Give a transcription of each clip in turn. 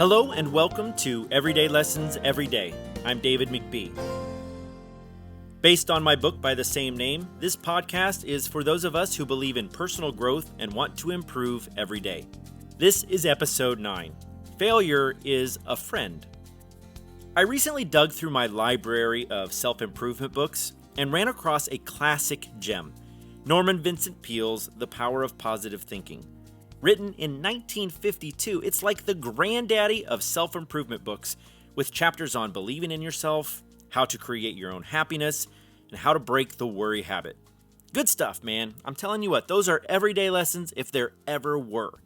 Hello and welcome to Everyday Lessons Every Day. I'm David McBee. Based on my book by the same name, this podcast is for those of us who believe in personal growth and want to improve every day. This is episode 9. Failure is a friend. I recently dug through my library of self-improvement books and ran across a classic gem, Vincent Peale's The Power of Positive Thinking. Written in 1952, it's like the granddaddy of self-improvement books, with chapters on believing in yourself, how to create your own happiness, and how to break the worry habit. Good stuff, man. I'm telling you what, those are everyday lessons if there ever were.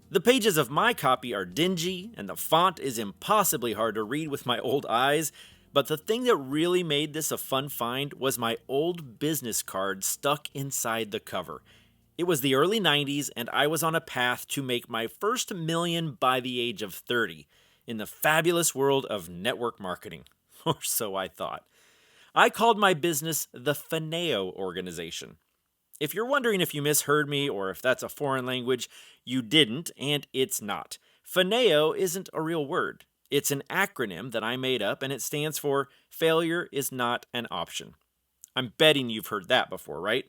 The pages of my copy are dingy, and the font is impossibly hard to read with my old eyes, but the thing that really made this a fun find was my old business card stuck inside the cover. It was the early 90s, and I was on a path to make my first million by the age of 30 in the fabulous world of network marketing, or so I thought. I called my business the Fineo Organization. If you're wondering if you misheard me or if that's a foreign language, you didn't, and it's not. Fineo isn't a real word. It's an acronym that I made up, and it stands for Failure is Not an Option. I'm betting you've heard that before, right?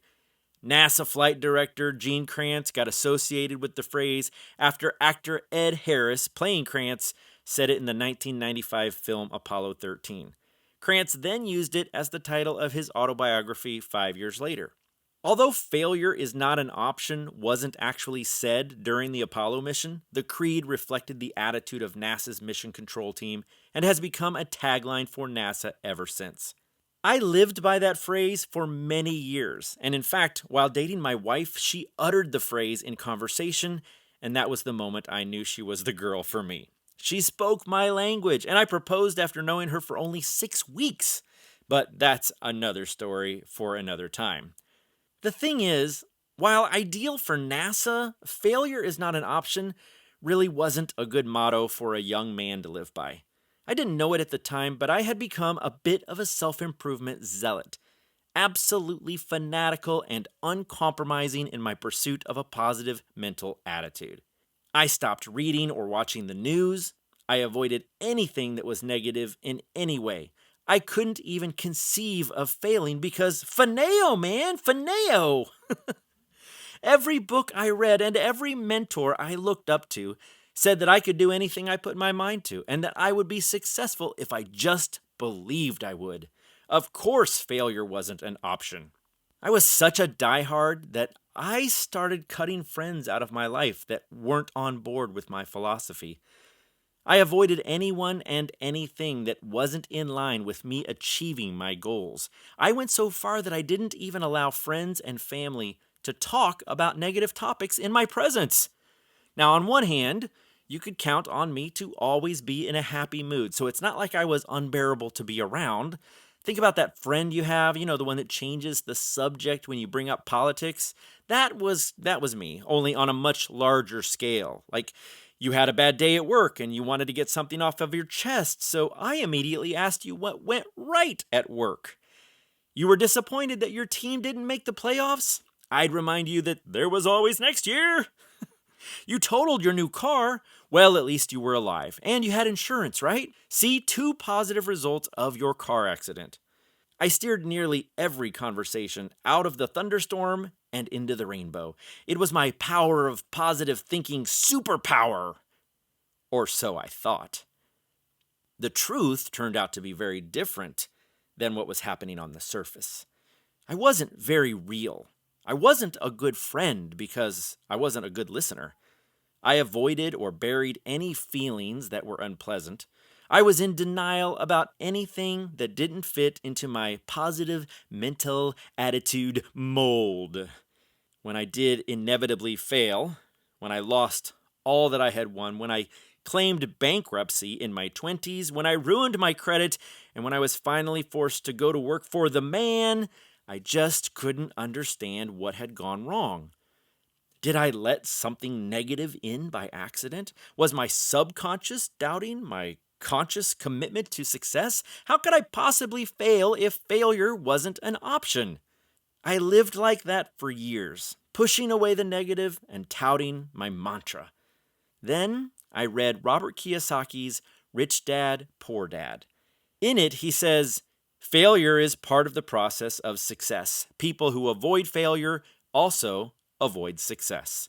NASA flight director Gene Kranz got associated with the phrase after actor Ed Harris, playing Kranz, said it in the 1995 film Apollo 13. Kranz then used it as the title of his autobiography 5 years later. Although failure is not an option wasn't actually said during the Apollo mission, the creed reflected the attitude of NASA's mission control team and has become a tagline for NASA ever since. I lived by that phrase for many years, and in fact, while dating my wife, she uttered the phrase in conversation, and that was the moment I knew she was the girl for me. She spoke my language, and I proposed after knowing her for only 6 weeks, but that's another story for another time. The thing is, while ideal for NASA, failure is not an option really wasn't a good motto for a young man to live by. I didn't know it at the time, but I had become a bit of a self-improvement zealot, absolutely fanatical and uncompromising in my pursuit of a positive mental attitude. I stopped reading or watching the news. I avoided anything that was negative in any way. I couldn't even conceive of failing because Fineo, man, Fineo! Every book I read and every mentor I looked up to said that I could do anything I put my mind to, and that I would be successful if I just believed I would. Of course, failure wasn't an option. I was such a diehard that I started cutting friends out of my life that weren't on board with my philosophy. I avoided anyone and anything that wasn't in line with me achieving my goals. I went so far that I didn't even allow friends and family to talk about negative topics in my presence. Now, on one hand, you could count on me to always be in a happy mood, so it's not like I was unbearable to be around. Think about that friend you have, the one that changes the subject when you bring up politics. That was me, only on a much larger scale. Like, you had a bad day at work and you wanted to get something off of your chest, so I immediately asked you what went right at work. You were disappointed that your team didn't make the playoffs? I'd remind you that there was always next year. You totaled your new car. Well, at least you were alive. And you had insurance, right? See, 2 positive results of your car accident. I steered nearly every conversation out of the thunderstorm and into the rainbow. It was my power of positive thinking superpower. Or so I thought. The truth turned out to be very different than what was happening on the surface. I wasn't very real. I wasn't a good friend because I wasn't a good listener. I avoided or buried any feelings that were unpleasant. I was in denial about anything that didn't fit into my positive mental attitude mold. When I did inevitably fail, when I lost all that I had won, when I claimed bankruptcy in my 20s, when I ruined my credit, and when I was finally forced to go to work for the man, I just couldn't understand what had gone wrong. Did I let something negative in by accident? Was my subconscious doubting my conscious commitment to success? How could I possibly fail if failure wasn't an option? I lived like that for years, pushing away the negative and touting my mantra. Then I read Robert Kiyosaki's Rich Dad, Poor Dad. In it, he says, failure is part of the process of success. People who avoid failure also avoid success.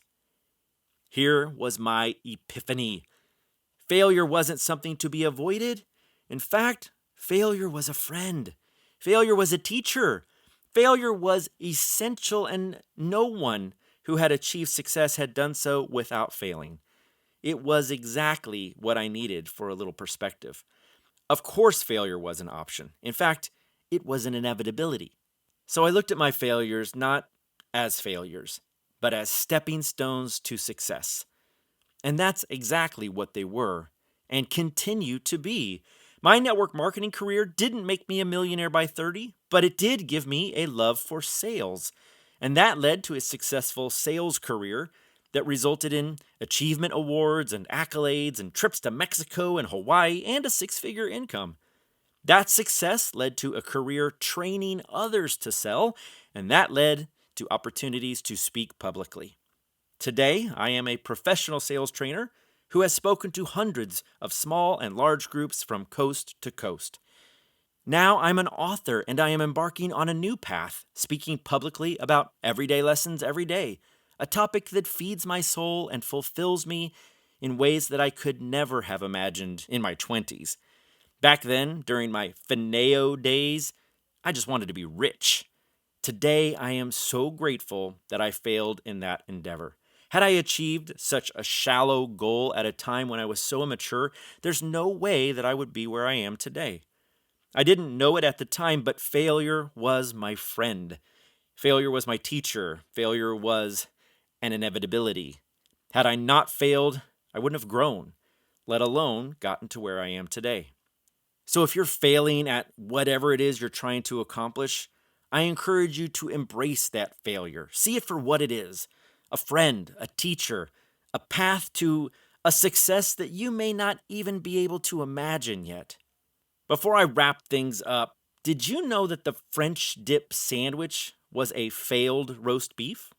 Here was my epiphany. Failure wasn't something to be avoided. In fact, failure was a friend. Failure was a teacher. Failure was essential, and no one who had achieved success had done so without failing. It was exactly what I needed for a little perspective. Of course, failure was an option. In fact, it was an inevitability. So I looked at my failures not as failures, but as stepping stones to success. And that's exactly what they were, and continue to be. My network marketing career didn't make me a millionaire by 30, but it did give me a love for sales. And that led to a successful sales career that resulted in achievement awards and accolades and trips to Mexico and Hawaii and a 6-figure income. That success led to a career training others to sell, and that led to opportunities to speak publicly. Today, I am a professional sales trainer who has spoken to hundreds of small and large groups from coast to coast. Now I'm an author, and I am embarking on a new path, speaking publicly about everyday lessons every day, a topic that feeds my soul and fulfills me in ways that I could never have imagined in my 20s. Back then, during my fineo days, I just wanted to be rich. Today, I am so grateful that I failed in that endeavor. Had I achieved such a shallow goal at a time when I was so immature, there's no way that I would be where I am today. I didn't know it at the time, but failure was my friend. Failure was my teacher. Failure was an inevitability. Had I not failed, I wouldn't have grown, let alone gotten to where I am today. So if you're failing at whatever it is you're trying to accomplish, I encourage you to embrace that failure. See it for what it is. A friend, a teacher, a path to a success that you may not even be able to imagine yet. Before I wrap things up, did you know that the French dip sandwich was a failed roast beef?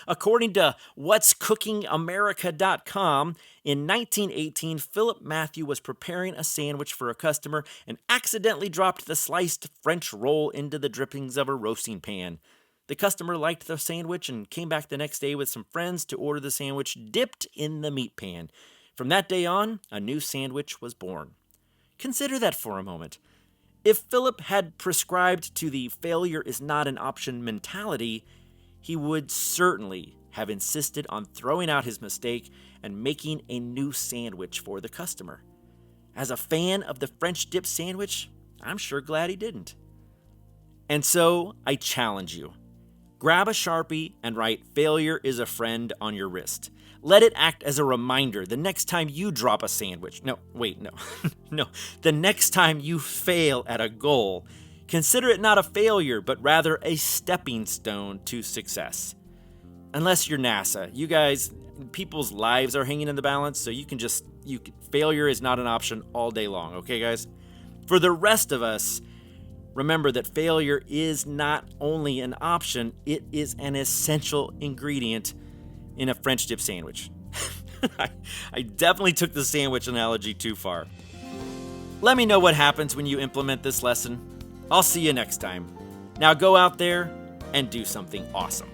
According to what'scookingamerica.com, in 1918, Philip Matthew was preparing a sandwich for a customer and accidentally dropped the sliced French roll into the drippings of a roasting pan. The customer liked the sandwich and came back the next day with some friends to order the sandwich dipped in the meat pan. From that day on, a new sandwich was born. Consider that for a moment. If Philip had prescribed to the failure is not an option mentality, he would certainly have insisted on throwing out his mistake and making a new sandwich for the customer. As a fan of the French dip sandwich, I'm sure glad he didn't. And so I challenge you. Grab a Sharpie and write "Failure is a friend" on your wrist. Let it act as a reminder the next time you drop a sandwich. No. The next time you fail at a goal, consider it not a failure, but rather a stepping stone to success. Unless you're NASA, you guys, people's lives are hanging in the balance, so failure is not an option all day long, okay, guys? For the rest of us, remember that failure is not only an option, it is an essential ingredient in a French dip sandwich. I definitely took the sandwich analogy too far. Let me know what happens when you implement this lesson. I'll see you next time. Now go out there and do something awesome.